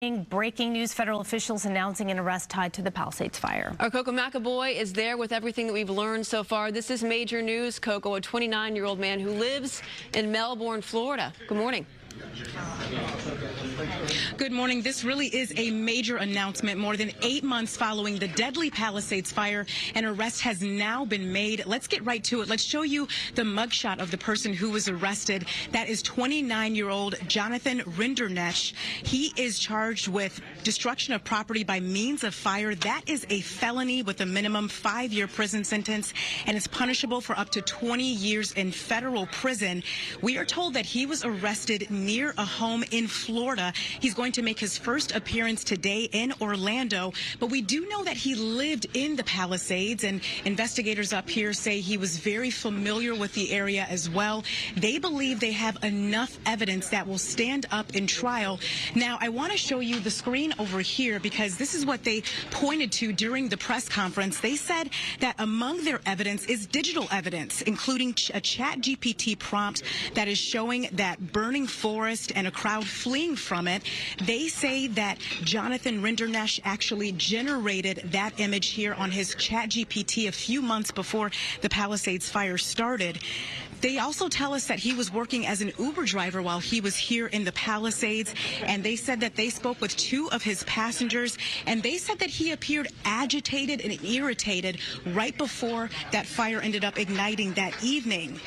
Breaking news, federal officials announcing an arrest tied to the Palisades fire. Our Coco McAvoy is there with everything that we've learned so far. This is major news, Coco, a 29-year-old man who lives in Melbourne, Florida. Good morning. Good morning. This really is a major announcement. More than 8 months following the deadly Palisades fire, an arrest has now been made. Let's get right to it. Let's show you the mugshot of the person who was arrested. That is 29-year-old Jonathan Rinderknecht. He is charged with destruction of property by means of fire. That is a felony with a minimum 5-year prison sentence, and it's punishable for up to 20 years in federal prison. We are told that he was arrested near a home in Florida. He's going to make his first appearance today in Orlando, but we do know that he lived in the Palisades, and investigators up here say he was very familiar with the area as well. They believe they have enough evidence that will stand up in trial. Now, I want to show you the screen over here because this is what they pointed to during the press conference. They said that among their evidence is digital evidence, including a ChatGPT prompt that is showing that burning forest and a crowd fleeing from it. They say that Jonathan Rinderknecht actually generated that image here on his ChatGPT a few months before the Palisades fire started. They also tell us that he was working as an Uber driver while he was here in the Palisades, and they said that they spoke with 2 of his passengers, and they said that he appeared agitated and irritated right before that fire ended up igniting that evening.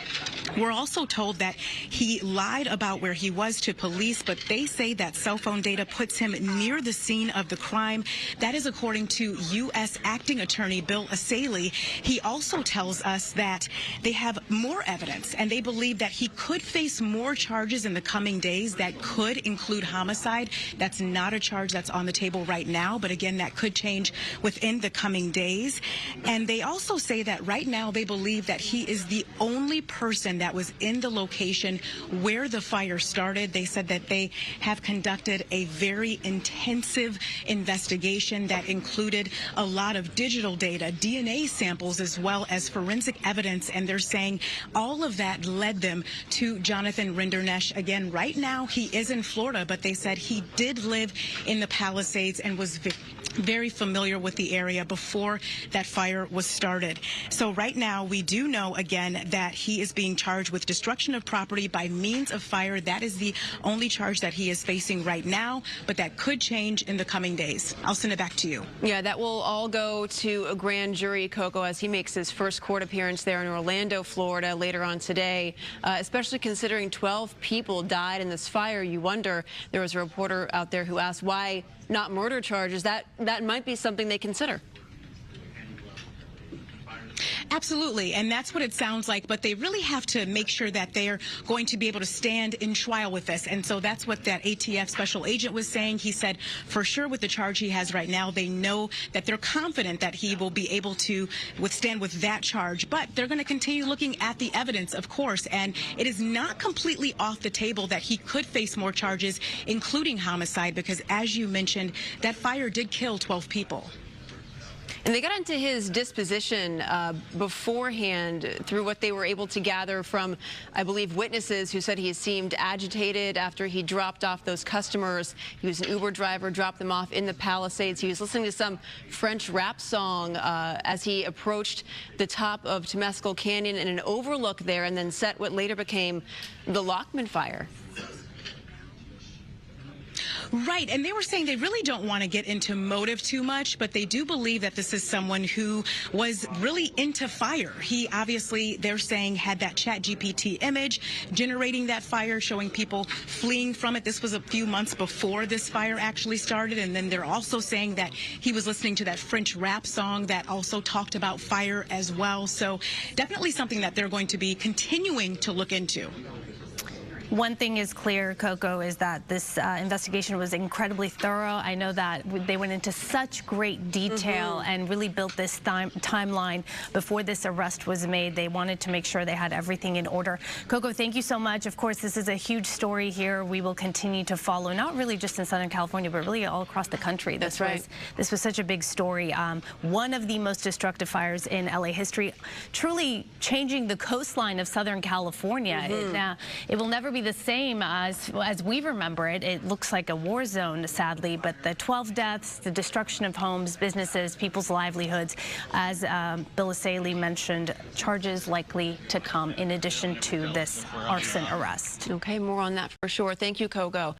We're also told that he lied about where he was to police, but they say that cell phone data puts him near the scene of the crime. That is according to U.S. Acting Attorney Bill Asaley. He also tells us that they have more evidence, and they believe that he could face more charges in the coming days that could include homicide. That's not a charge that's on the table right now, but again, that could change within the coming days. And they also say that right now they believe that he is the only person that was in the location where the fire started. They said that they have conducted a very intensive investigation that included a lot of digital data, DNA samples, as well as forensic evidence, and they're saying all of that led them to Jonathan Rinderknecht. Again, right now he is in Florida, but they said he did live in the Palisades and was very familiar with the area before that fire was started. So right now we do know again that he is being charged with destruction of property by means of fire. That is the only charge that he is facing right now, but that could change in the coming days. I'll send it back to you. Yeah, that will all go to a grand jury, Coco, as he makes his first court appearance there in Orlando, Florida later on today, especially considering 12 people died in this fire. You wonder, there was a reporter out there who asked why not murder charges. That might be something they consider. Absolutely, and that's what it sounds like, but they really have to make sure that they're going to be able to stand in trial with this, and so that's what that ATF special agent was saying. He said for sure with the charge he has right now, they know that they're confident that he will be able to withstand with that charge, but they're going to continue looking at the evidence, of course, and it is not completely off the table that he could face more charges, including homicide, because as you mentioned, that fire did kill 12 people. And they got into his disposition beforehand through what they were able to gather from, I believe, witnesses who said he seemed agitated after he dropped off those customers. He was an Uber driver, dropped them off in the Palisades. He was listening to some French rap song as he approached the top of Temescal Canyon in an overlook there, and then set what later became the Lockman fire. Right, and they were saying they really don't want to get into motive too much, but they do believe that this is someone who was really into fire. He obviously, they're saying, had that ChatGPT image generating that fire, showing people fleeing from it. This was a few months before this fire actually started, and then they're also saying that he was listening to that French rap song that also talked about fire as well. So definitely something that they're going to be continuing to look into. One thing is clear, Coco, is that this investigation was incredibly thorough. I know that they went into such great detail and really built this timeline before this arrest was made. They wanted to make sure they had everything in order. Coco, thank you so much. Of course, this is a huge story here. We will continue to follow, not really just in Southern California, but really all across the country. That's right. This was such a big story. One of the most destructive fires in LA history, truly changing the coastline of Southern California. It will never be be the same as we remember it. It looks like a war zone, sadly, but the 12 deaths, the destruction of homes, businesses, people's livelihoods, as Bill Asaley mentioned, charges likely to come in addition to this arson arrest. Okay, more on that for sure. Thank you, Kogo.